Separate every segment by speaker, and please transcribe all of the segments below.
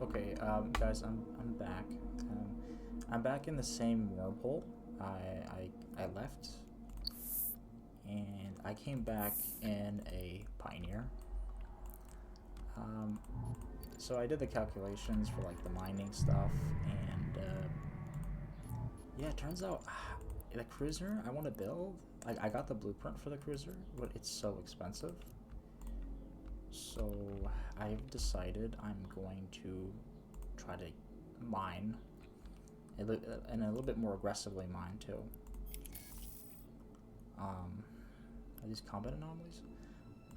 Speaker 1: Okay, guys, I'm back. I'm back in the same wormhole. I left, and I came back in a Pioneer. So I did the calculations for like the mining stuff, and yeah, it turns out the cruiser I want to build. I got the blueprint for the cruiser, but it's so expensive. So I've decided I'm going to try to mine, and a little bit more aggressively mine too. Are these combat anomalies?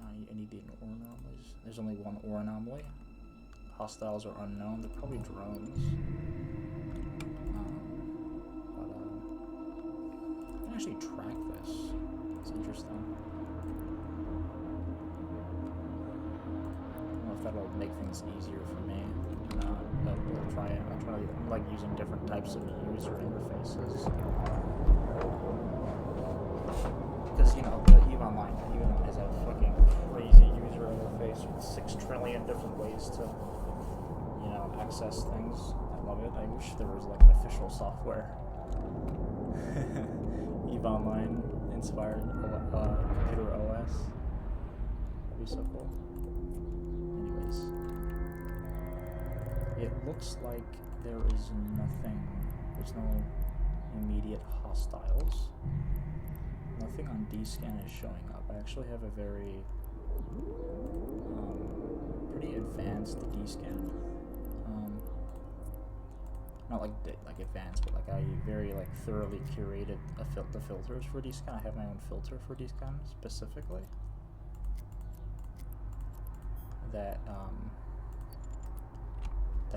Speaker 1: I need the ore anomalies. There's only one ore anomaly. Hostiles are unknown. They're probably drones. I can actually track this. It's interesting. That'll make things easier for me. But we'll try it. I'm like using different types of user interfaces. Because, you know, the EVE Online has a fucking crazy user interface with 6 trillion different ways to, you know, access things. I love it. I wish there was like an official software. EVE Online inspired computer OS. That'd be so cool. It looks like there is nothing, there's no immediate hostiles. Nothing on D-scan is showing up. I actually have a very, pretty advanced D-scan. Not like advanced, but like I very like thoroughly curated the filters for D-scan. I have my own filter for D-scan specifically. That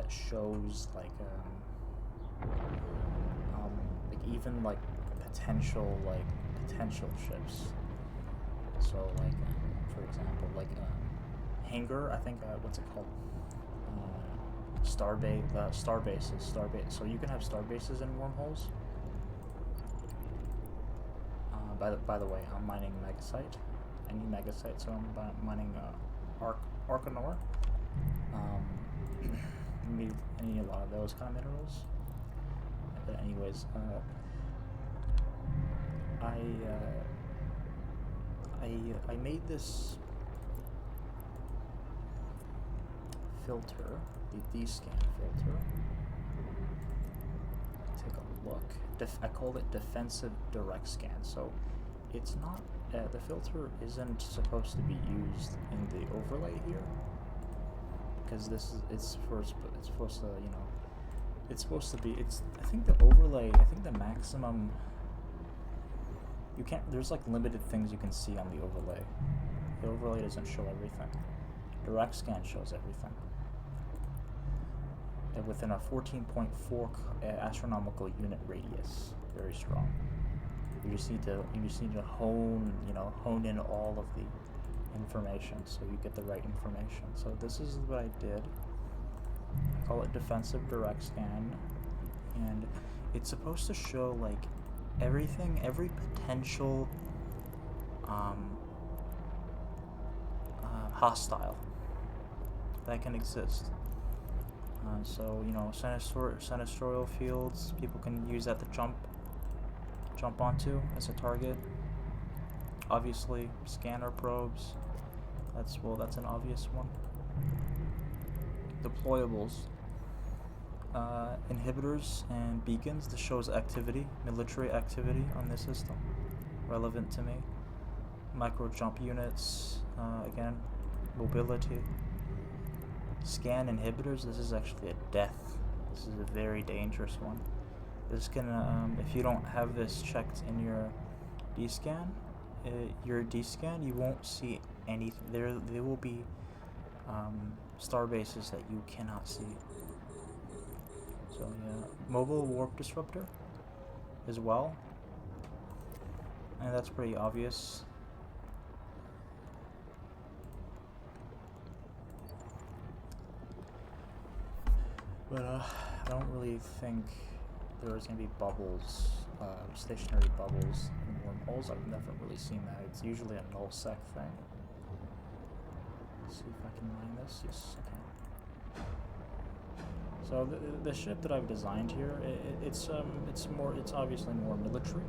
Speaker 1: shows like even like potential ships. So like for example like Hangar, I think what's it called? Starbases. So you can have starbases in wormholes. By the way, I'm mining Megasite. I need Megasite, so I'm mining Arcanor. I need a lot of those kind of minerals. But anyways, I made this filter, the D-scan filter. Take a look. I call it defensive direct scan. So it's not. The filter isn't supposed to be used in the overlay here, because it's supposed to, you know, it's supposed to be, I think the overlay, the maximum, you can't, there's like limited things you can see on the overlay. The overlay doesn't show everything. Direct scan shows everything. And within a 14.4 astronomical unit radius, very strong. You just need to hone in all of the information so you get the right information. So this is what I did. I call it defensive direct scan, and it's supposed to show like everything, every potential hostile that can exist. So you know, senestorial fields, people can use that to jump onto as a target. Obviously, scanner probes. That's an obvious one. Deployables, inhibitors and beacons. This shows activity, military activity on this system. Relevant to me. Micro jump units. Again, mobility. Scan inhibitors. This is actually a death. This is a very dangerous one. This can, if you don't have this checked in your D-scan, you won't see anything. There will be starbases that you cannot see. So yeah, mobile warp disruptor as well, and that's pretty obvious. But I don't really think there's gonna be bubbles, stationary bubbles in wormholes. I've never really seen that. It's usually a null sec thing. Let's see if I can mine this. Yes, I can. So the ship that I've designed here, it's obviously more military,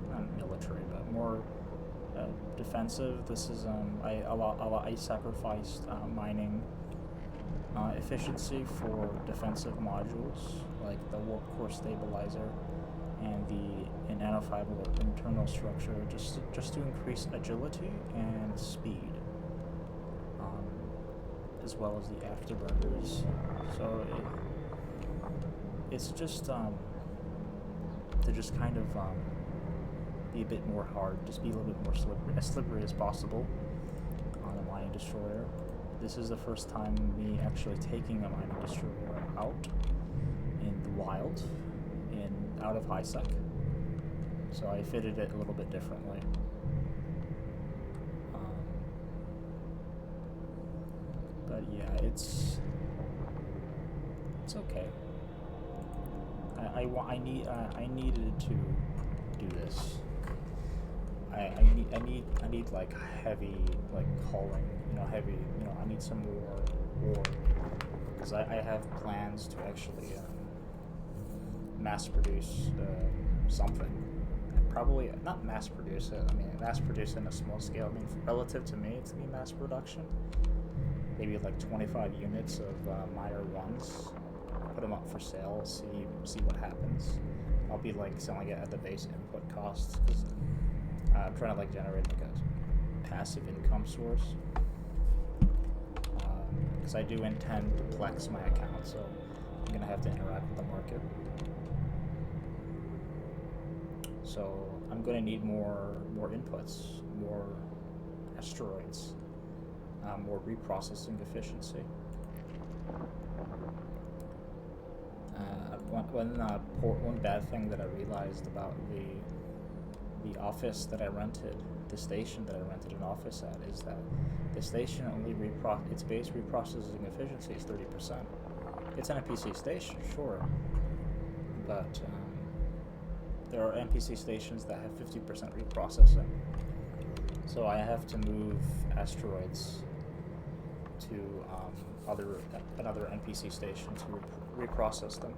Speaker 1: not military, but more defensive. This is I sacrificed mining efficiency for defensive modules like the warp core stabilizer and the nanofiber internal structure, just to increase agility and speed, as well as the afterburners. So it's just to just kind of be a bit more hard, just be a little bit more as slippery as possible on a mining destroyer. This is the first time me actually taking a mining destroyer out in the wild, out of high sec. So I fitted it a little bit differently. But yeah, it's okay. I needed to do this. I need like heavy, like hauling, heavy, I need some more ore, because I have plans to actually mass produce something. Probably not mass produce it. I mean, mass produce it in a small scale. I mean, relative to me, to be mass production, maybe like 25 units of miner ones. Put them up for sale. See what happens. I'll be like selling it at the base input cost, because I'm trying to like generate like a passive income source. Because I do intend to flex my account, so I'm gonna have to interact with the market. So I'm going to need more inputs, more asteroids, more reprocessing efficiency. One bad thing that I realized about the office that I rented, the station that I rented an office at, is that the station only its base reprocessing efficiency is 30%. It's an NPC station, sure, but there are NPC stations that have 50% reprocessing. So I have to move asteroids to another NPC station to reprocess them.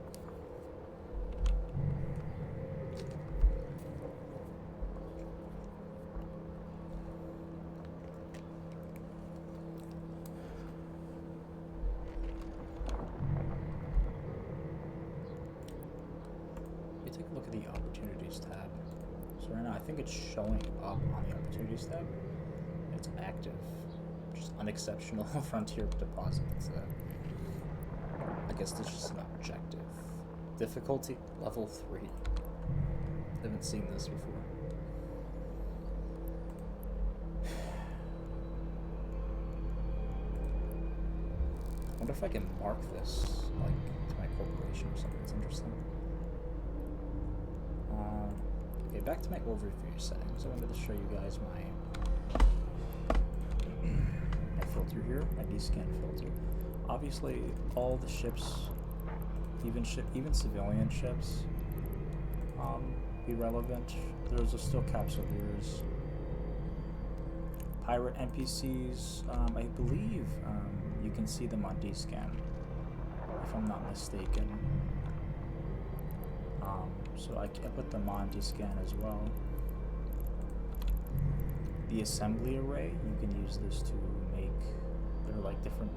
Speaker 1: Take a look at the opportunities tab. So right now I think it's showing up on the opportunities tab. It's active. Just unexceptional frontier deposits. I guess this is just an objective. Difficulty level 3. Haven't seen this before. I wonder if I can mark this like to my corporation or something. It's interesting. Okay, back to my overview settings. I wanted to show you guys my filter here, my descan filter. Obviously, all the ships, even civilian ships, be relevant. There's still capsuleers. Pirate NPCs, I believe you can see them on descan, if I'm not mistaken. So I put them on descan as well. The assembly array, you can use this to make, there are like different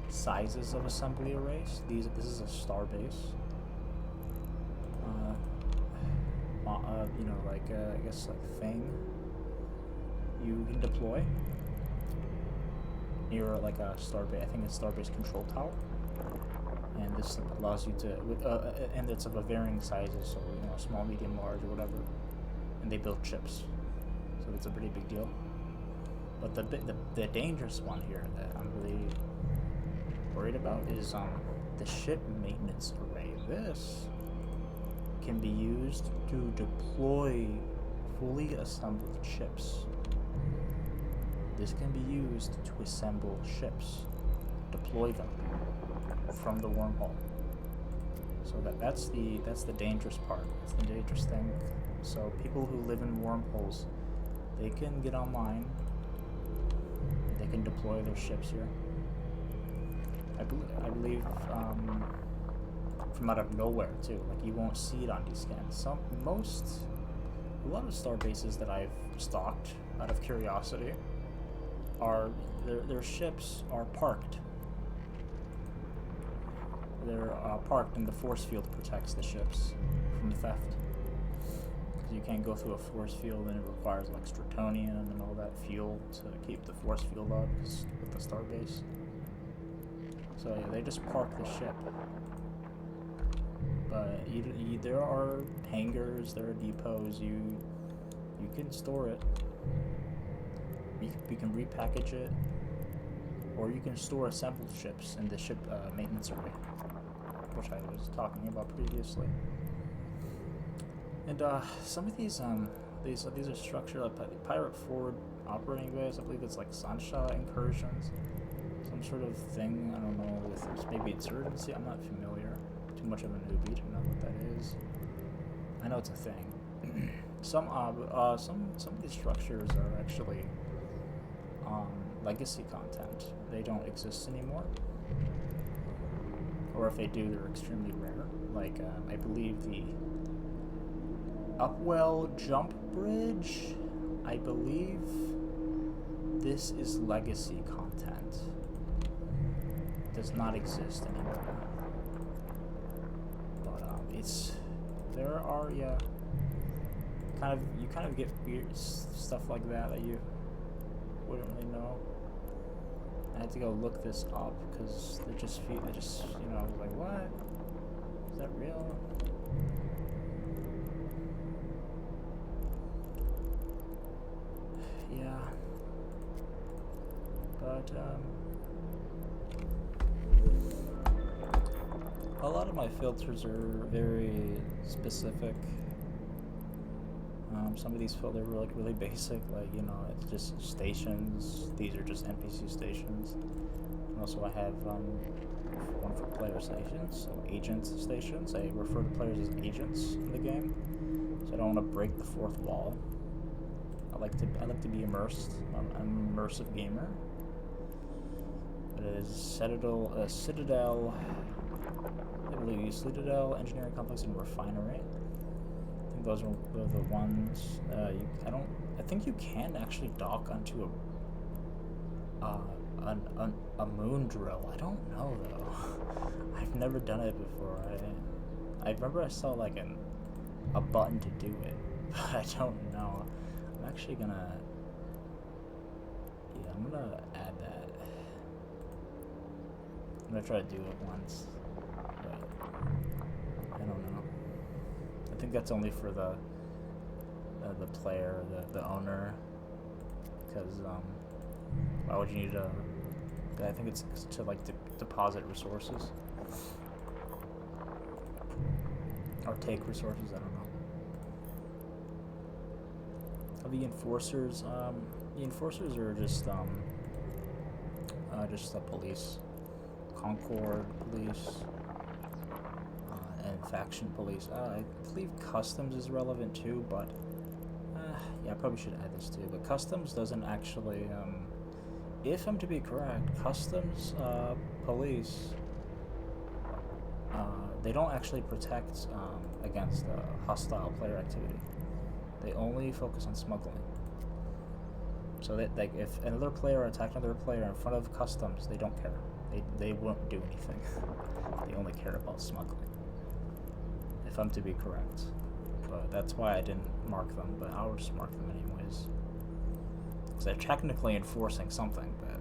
Speaker 1: sizes of assembly arrays. This is a star base. I guess like thing you can deploy near like a starbase. I think it's starbase control tower. And this allows you to, and it's of a varying sizes, so small, medium, large, or whatever. And they build chips, so that's a pretty big deal. But the dangerous one here that I'm really worried about is the ship maintenance array. This can be used to deploy fully assembled ships. This can be used to assemble ships, deploy them from the wormhole. So that's the dangerous part. That's the dangerous thing. So people who live in wormholes, they can get online. They can deploy their ships here. I I believe from out of nowhere too. Like you won't see it on these scans. A lot of star bases that I've stalked out of curiosity are their ships are parked. They're parked, and the force field protects the ships from theft. Because you can't go through a force field, and it requires like stratonium and all that fuel to keep the force field up with the starbase. So yeah, they just park the ship. But there are hangars, there are depots. You can store it. You can repackage it, or you can store assembled ships in the ship maintenance array, which I was talking about previously. And some of these are structured like pirate forward operating base. I believe it's like Sancha incursions, some sort of thing. I don't know if there's maybe insurgency. I'm not familiar. Too much of a newbie to know what that is. I know it's a thing. Some of these structures are actually legacy content. They don't exist anymore, or if they do, they're extremely rare. Like I believe the Upwell jump bridge. I believe this is legacy content. Does not exist anymore. There are you kind of get weird stuff like that you wouldn't really know. I had to go look this up because I was like, what? Is that real? Yeah. But a lot of my filters are very specific. Some of these filters are like really basic, like it's just stations. These are just NPC stations. And also I have one for player stations, so agent stations. I refer to players as agents in the game, so I don't want to break the fourth wall. I like to be immersed. I'm an immersive gamer. It is Citadel. I believe Citadel Engineering Complex and Refinery. I think those are the ones. I think you can actually dock onto a moon drill. I don't know though. I've never done it before. I remember I saw like a button to do it, but I don't know. I'm actually gonna. Yeah, I'm gonna add that. I'm gonna try to do it once. I don't know. I think that's only for the player, the owner, because why would you need a? I think it's to like deposit resources or take resources. I don't know. The enforcers. The enforcers are just the police, Concord police. And faction police. I believe customs is relevant too, but yeah, I probably should add this too. But customs doesn't actually, if I'm to be correct, customs police, they don't actually protect against hostile player activity. They only focus on smuggling. So that, like, if another player attacks another player in front of customs, they don't care. They won't do anything. They only care about smuggling. If I'm to be correct, but that's why I didn't mark them, but I'll just mark them anyways. Because they're technically enforcing something, but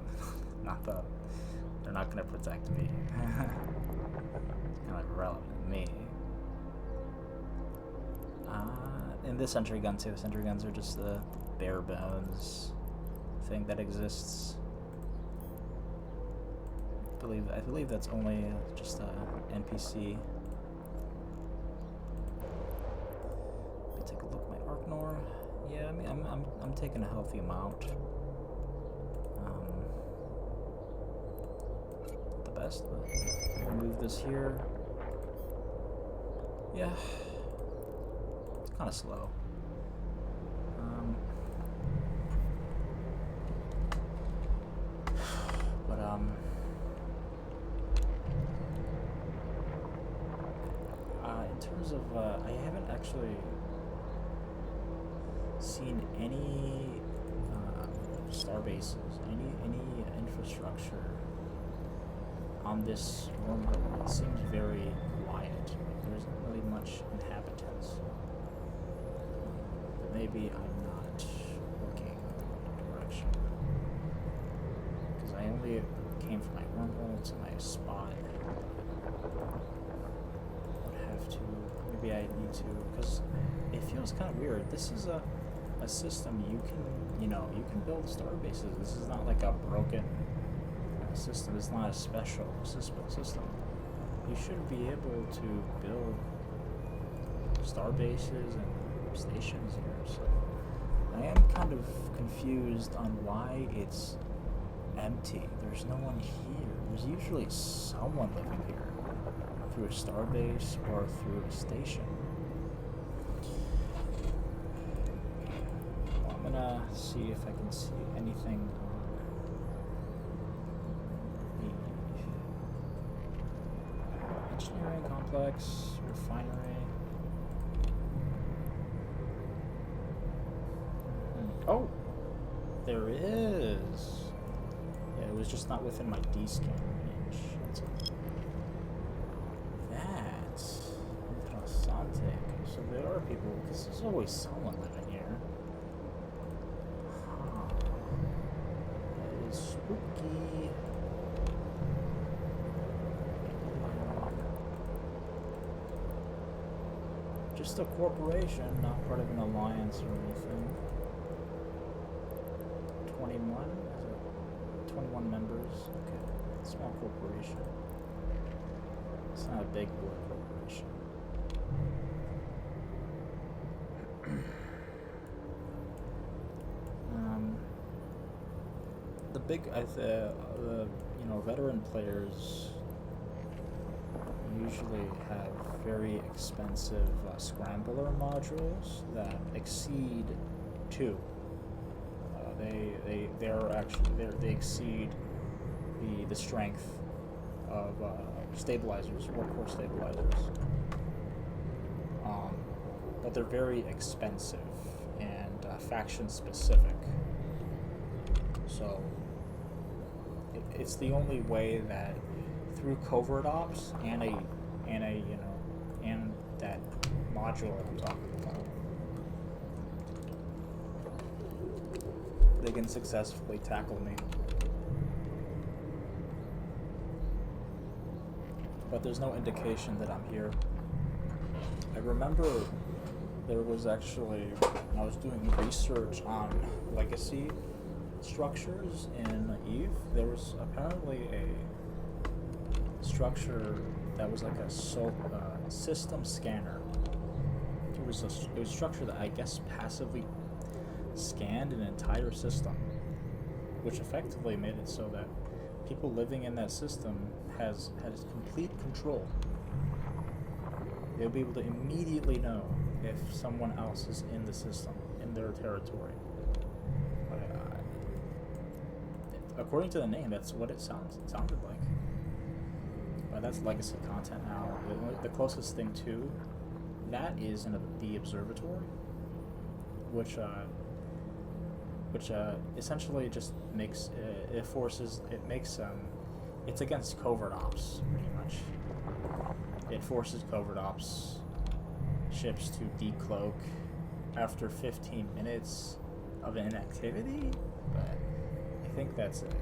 Speaker 1: they're not going to protect me. Kind of irrelevant to me. And the sentry gun too. Sentry guns are just the bare bones thing that exists. I believe that's only just a NPC. Take a look at my Arknor. Yeah, I mean, I'm taking a healthy amount. Not the best, but remove this here. Yeah, it's kind of slow. But in terms of, I haven't actually seen any star bases, any infrastructure on this wormhole. It seems very quiet. Like there isn't really much inhabitants. But maybe I'm not looking in the right direction. Because I only came from my wormhole to my spot. Would have to, maybe I need to, because it feels kind of weird. This is a system you can, you can build star bases. This is not like a broken system. It's not a special system. You should be able to build star bases and stations here. So I am kind of confused on why it's empty. There's no one here. There's usually someone living here through a star base or through a station. Well, I'm gonna see if I can see anything on the engineering complex, refinery. Oh, there is. Yeah, it was just not within my D-scan range. That's it. That's interessante. So there are people, because there's always someone living here. Huh. That is spooky. Just a corporation, not part of an alliance or anything. 21? Is it 21 members? Okay. Small corporation. It's not a big boy corporation. The big, veteran players usually have very expensive scrambler modules that exceed 2. They exceed the strength of stabilizers, workhorse stabilizers. But they're very expensive and faction specific. So it's the only way that through covert ops and that module that I'm talking about, they can successfully tackle me. But there's no indication that I'm here. I remember there was actually, when I was doing research on legacy structures in Eve, there was apparently a structure that was like a system scanner. It was a structure that I guess passively scanned an entire system, which effectively made it so that people living in that system has complete control. They'll be able to immediately know if someone else is in the system, in their territory. According to the name, that's what it sounded like. But that's legacy content now. The closest thing to that is in the observatory, which essentially just makes it's against covert ops pretty much. It forces covert ops ships to decloak after 15 minutes of inactivity, but I think that's it.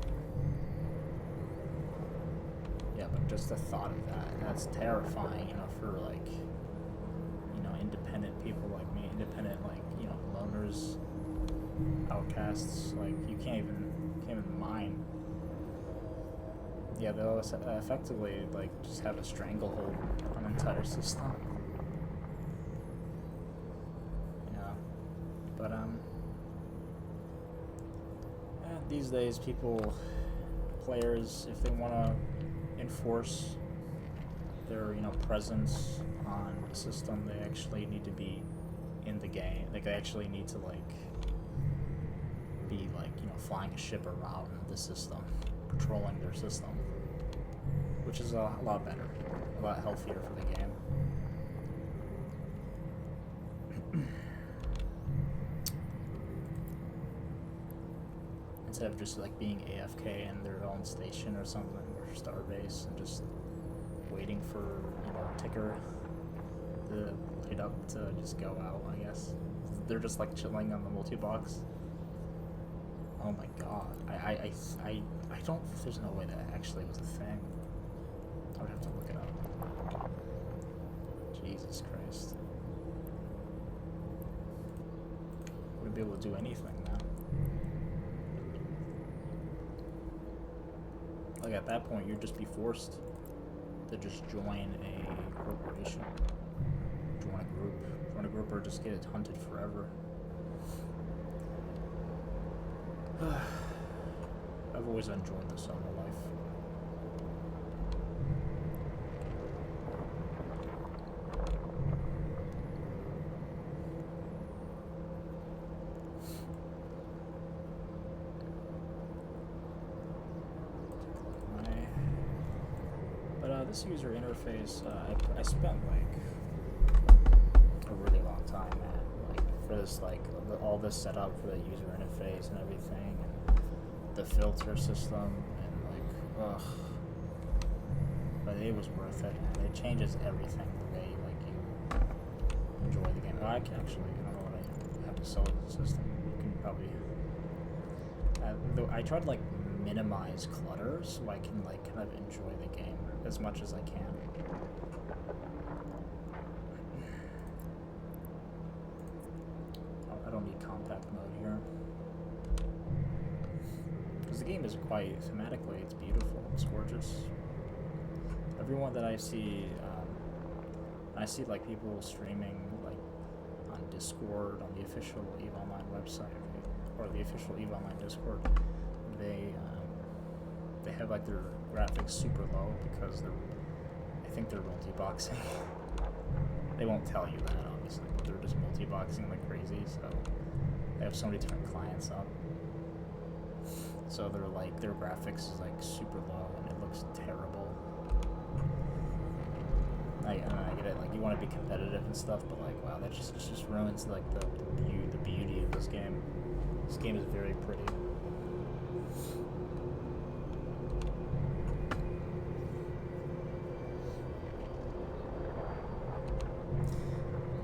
Speaker 1: Yeah, but just the thought of that's terrifying, for independent people like me, independent loners, outcasts, you can't even mine. Yeah, they'll effectively just have a stranglehold on an entire system. Yeah, but these days players, if they want to enforce their presence on the system, they actually need to be in the game. They actually need to be flying a ship around the system, patrolling their system, which is a lot better, a lot healthier for the game. Instead of just like being AFK in their own station or something, or starbase, and just waiting for, you know, ticker the light up to just go out, I guess. They're just like chilling on the multi-box. Oh my god. I don't, there's no way that actually was a thing. I would have to look it up. Jesus Christ. Wouldn't be able to do anything now. Like at that point, you'd just be forced to just join a corporation, join a group, or just get hunted forever. I've always enjoyed the solo life. This user interface, I spent like a really long time at, like, for this, like, all this setup for the user interface and everything, and the filter system, and like, ugh. But it was worth it, and it changes everything the way, like, you enjoy the game. Well, I can actually, I don't know what I have to sell the system. You can probably, I try to like minimize clutter so I can like kind of enjoy the game as much as I can. I don't need compact mode here. Because the game is quite, thematically, it's beautiful, it's gorgeous. Everyone that I see like people streaming like on Discord, on the official EVE Online website, or the official EVE Online Discord, they have like their graphics super low because I think they're multi-boxing. They won't tell you that, obviously, but they're just multi-boxing like crazy, so they have so many different clients up. So they're like, their graphics is like super low and it looks terrible. I get it, like you want to be competitive and stuff, but like, wow, that just ruins like the beauty of this game. This game is very pretty.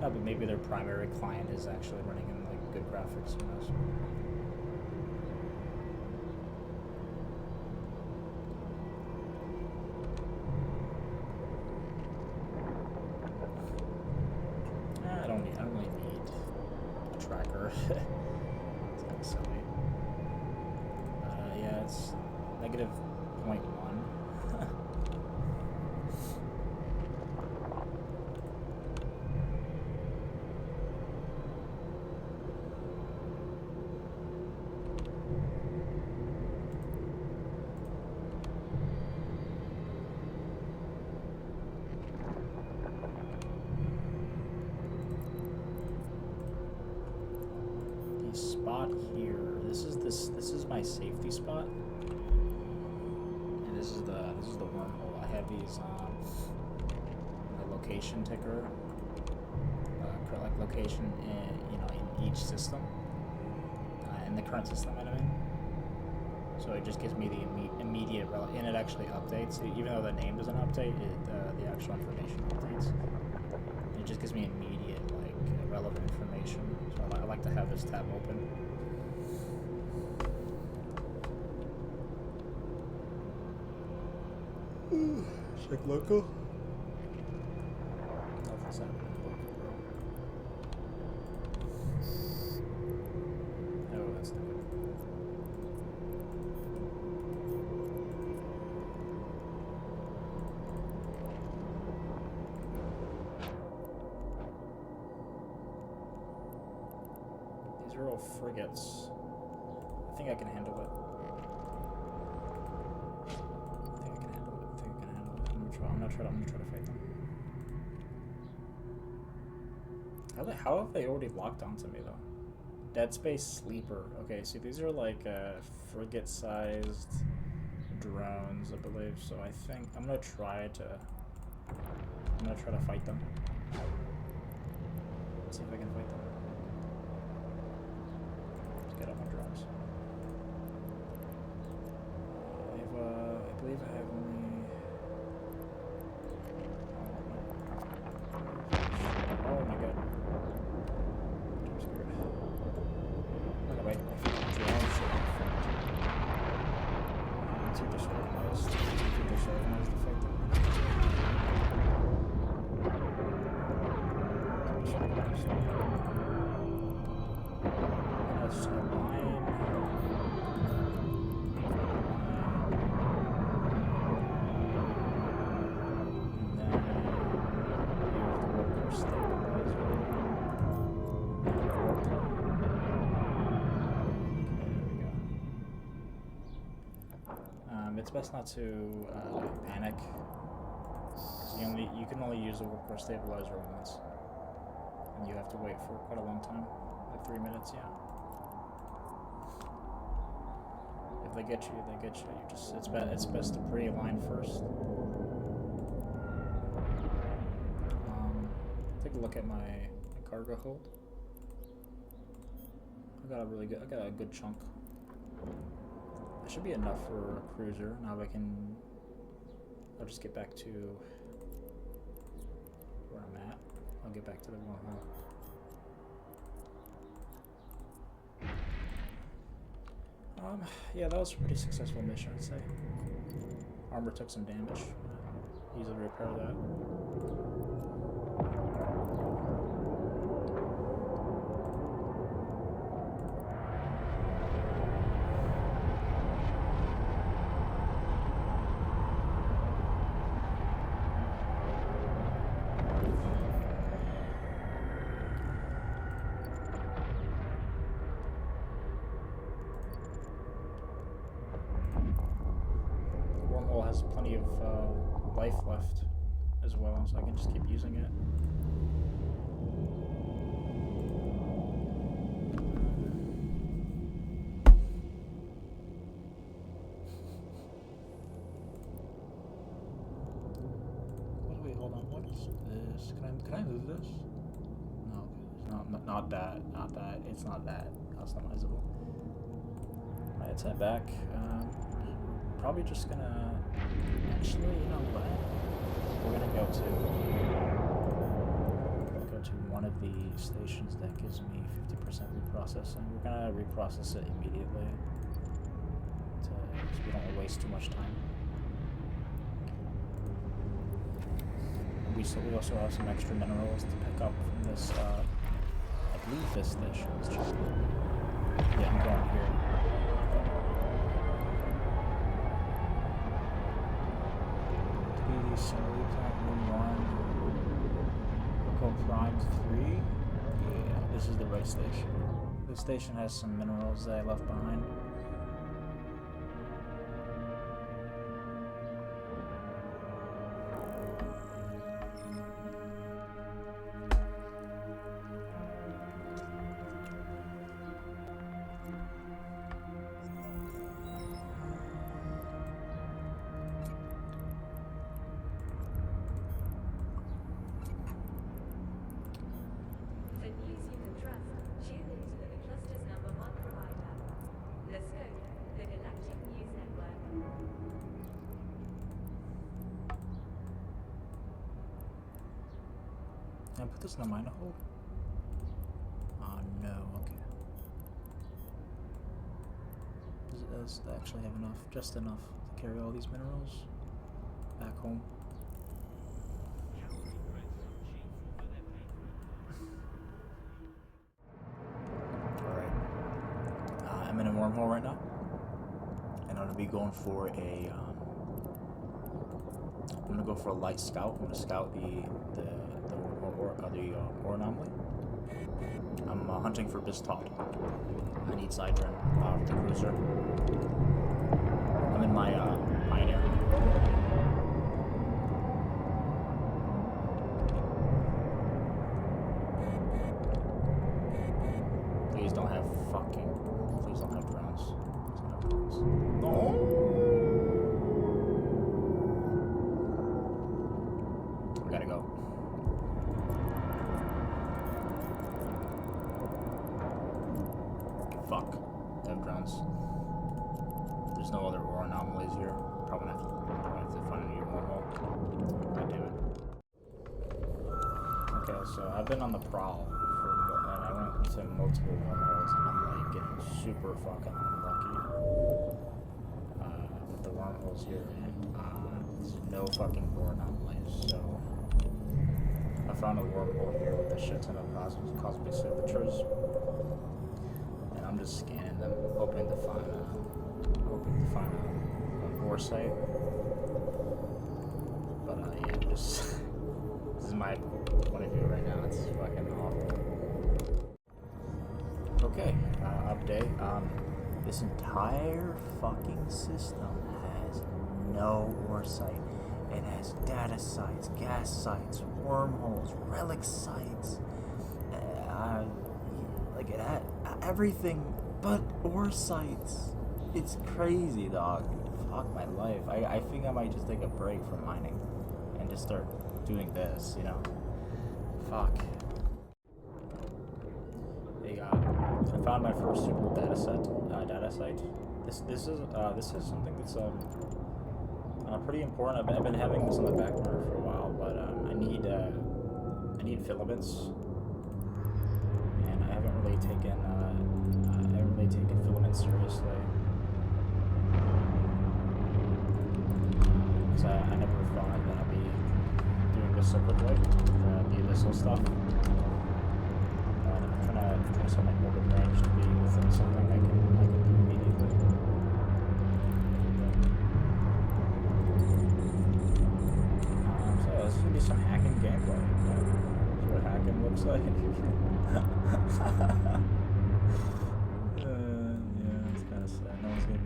Speaker 1: But maybe their primary client is actually running in like good graphics, who knows? I don't really need a tracker. It's kind of silly. Yeah, it's -0.1. This is my safety spot, and this is the wormhole. I have these the location ticker, like location in each system, in the current system that I'm in. So it just gives me the immediate and it actually updates, even though the name doesn't update. The actual information updates. It just gives me immediate like relevant information. So I like to have this tab open. Check local. Nothing's happening local, bro. Oh, that's not good. These are all frigates. I think I can handle it. I'm gonna try to fight them. How have they already locked onto me though? Deadspace Sleeper. Okay, so these are like frigate-sized drones, I believe. So I think I'm gonna try to fight them. Let's see if I can fight them. Let's get up my drones. I believe I have only... Oh my god. I'm scared. Oh wait, I think the drones should be front. Too disorganized. Too disorganized to fight them. That's a line. It's best not to panic. You can only use the workforce stabilizer once, and you have to wait for quite a long time, like 3 minutes. Yeah. If they get you, they get you. It's best to pre-align first. Take a look at my cargo hold. I got a good chunk. That should be enough for a cruiser. Now I'll just get back to where I'm at. I'll get back to the wormhole. Yeah, that was a pretty successful mission, I'd say. Armor took some damage. Easily repair that. Wormhole has plenty of life left as well, so I can just keep using it. Wait, hold on. What is this? Can I move this? No, not that. It's not that customizable. Alright, let's head back. Probably just gonna, actually, you know what? We're gonna go to one of the stations that gives me 50% reprocessing. We're gonna reprocess it immediately, so we don't waste too much time. We also have some extra minerals to pick up from this. I believe this station. Let's check. Yeah, I'm going here. Assembly plant room 1. We'll go prime 3. Yeah, this is the right station. This station has some minerals that I left behind. Can I put this in the miner hold? Oh no, okay. Does it actually have enough, just enough to carry all these minerals back home? Alright. I'm in a wormhole right now. And I'm gonna be going for a I'm gonna go for a light scout. I'm gonna scout the ore anomaly. I'm hunting for Abyssal. I need Sidron for the cruiser. I'm in my Pioneer. Please don't have Please don't have drones. Please don't have drones. No! We gotta go. sense. There's no other ore anomalies here. Probably have to find a new wormhole. God damn it. Okay, so I've been on the prowl and I went to multiple wormholes and I'm like getting super fucking unlucky with the wormholes here, and there's no fucking ore anomalies. So I found a wormhole here with a shit ton of cosmic signatures, and I'm just scanning them, hoping to find an ore site. But yeah, this is my point of view right now. It's fucking awful. Okay, update. This entire fucking system has no ore site. It has data sites, gas sites, wormholes, relic sites. Like it had everything but ore sites. It's crazy, dog. Fuck my life. I think I might just take a break from mining and just start doing this, you know. Fuck. Hey, I found my first super data site. This is something that's pretty important. I've been having this on the back burner for a while, but I need filaments, and I haven't really taken filaments seriously. Because I never thought that I'd be doing this so quickly, the Abyssal stuff. I'm trying to set my orbit range to be within something I can do immediately. So this is gonna be some hacking gameplay. See what hacking looks like. Yeah, it's kind of sad. No one's gonna be.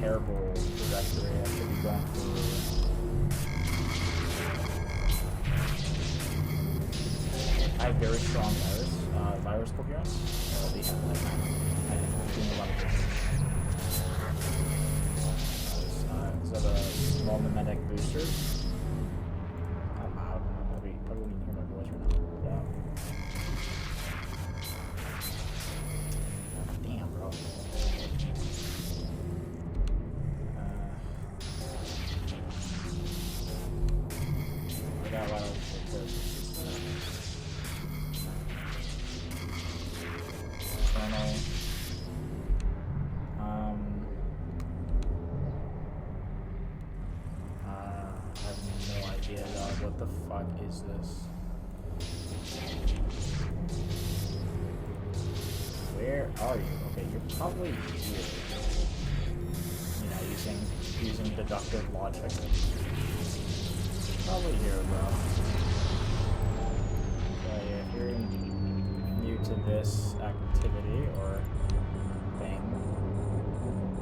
Speaker 1: Terrible trajectory. I should be going for. I have very strong virus coherence. I'll be doing a lot of things. Is that a small mimetic booster? I'm out. Probably wouldn't even hear my voice right now. Yeah. Damn, bro. I got a lot of what the fuck is this? Where are you? Okay, you're probably here. You know, using deductive logic. Probably here, bro. Okay, if you're new to this activity or thing,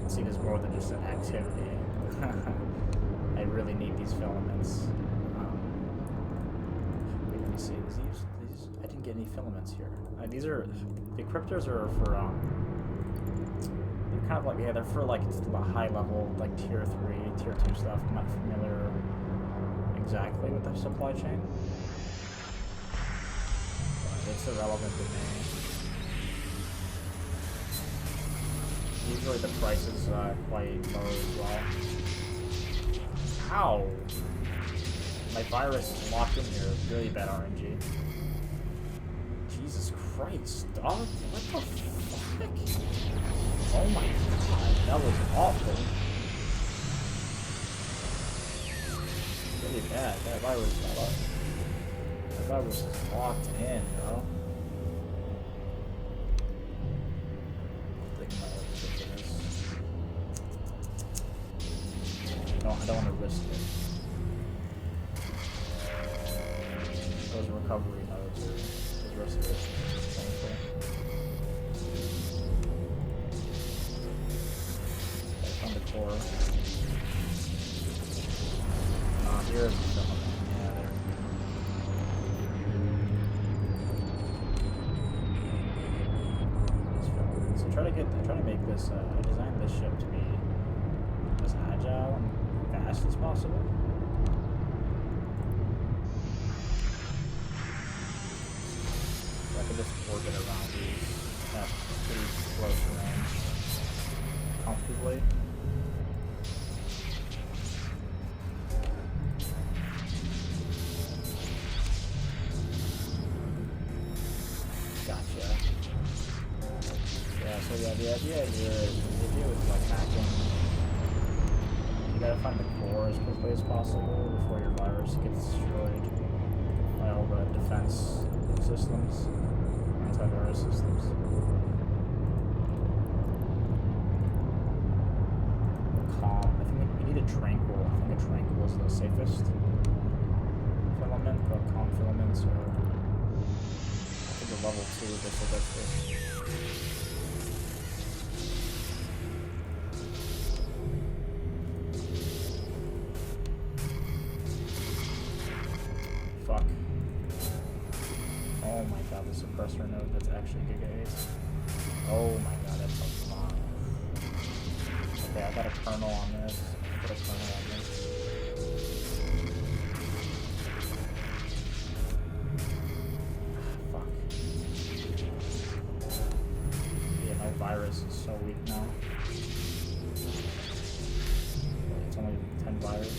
Speaker 1: see this more than just an activity. I really need these filaments. Let me see. These I didn't get any filaments here. These are the cryptos are for they're kind of like they're for like the high level like tier 3, tier 2 stuff. I'm not familiar exactly with the supply chain. But it's irrelevant to me. Usually the price is quite low as well. Ow! My virus is locked in here. Really bad RNG. Jesus Christ, dog. What the fuck? Oh my god, that was awful. Really bad. That virus is locked in, bro. I don't want to risk it. Those recovery nodes are those restoration. I found the core. Here's the filament. Yeah, there. So try to make this. I designed this ship to be as agile and fast as possible. could just orbit around these at pretty close range comfortably. Gotcha. Yeah, so yeah, the idea with like hacking, you gotta find the core as quickly as possible before your virus gets destroyed by all the defense systems, antivirus systems. Calm. I think you need a tranquil. I think a tranquil is the safest filament, but calm filaments are, I think, a level 2 of this Deadspace. Fuck. Oh my god, the suppressor node that's actually Giga Ace. Oh my god, that's a lot. Okay, I got a kernel on this. I put a kernel on this. Fuck. Yeah, my virus is so weak now. It's only 10 virus.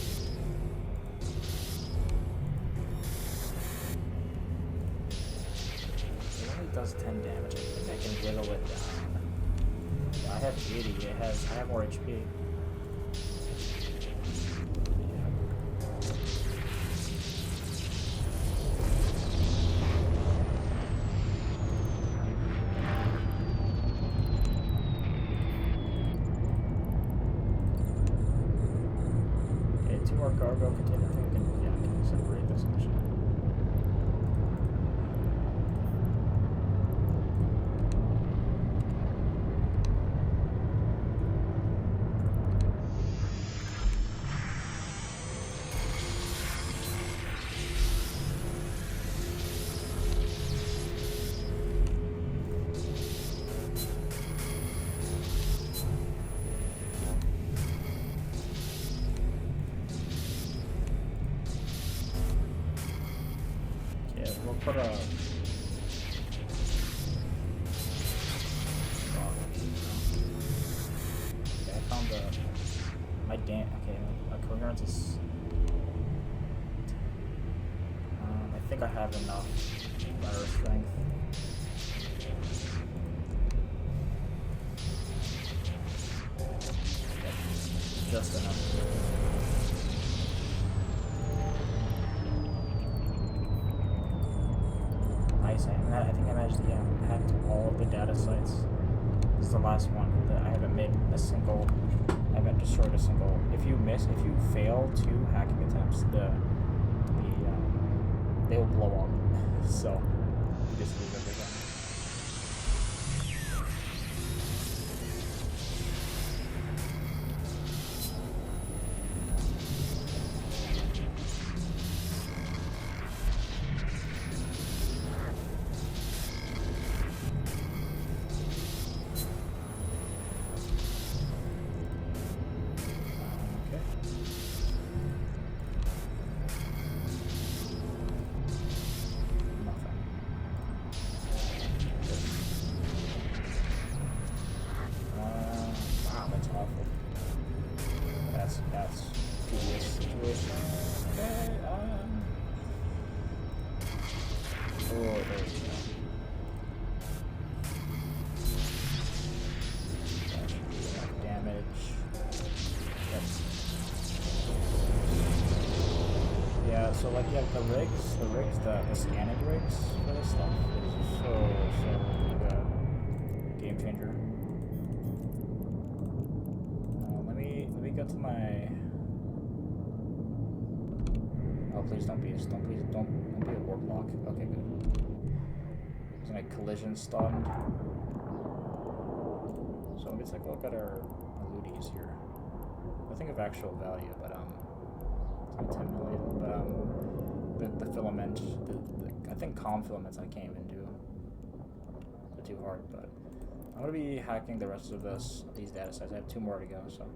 Speaker 1: Does 10 damage. I think I can whittle it down. Yeah, I have 80. I have more HP. Okay, 2 more cargo container. I think I can separate this initially. We'll put a... Okay, I found my coherence is... I think I have enough virus strength. Just enough. Nice. I think I managed to hack all of the data sites. This is the last one that I haven't made a single. I haven't destroyed a single. If you fail 2 hacking attempts, they will blow up. So you just lose everything. That's tedious situation. Okay, oh, there we go. That should be enough damage. Yes. Yeah, so like, yeah, the scanning rigs for this stuff is so good. Game changer. Get to my... Oh, please don't be a warp lock. Okay, good. Is my collision stunned? So let me take a look at our loodies here. Nothing of actual value, but it's like 10 million. But the filament, I think calm filaments I can't even do. They're too hard, but I'm gonna be hacking the rest of these data sets. I have 2 more to go, so.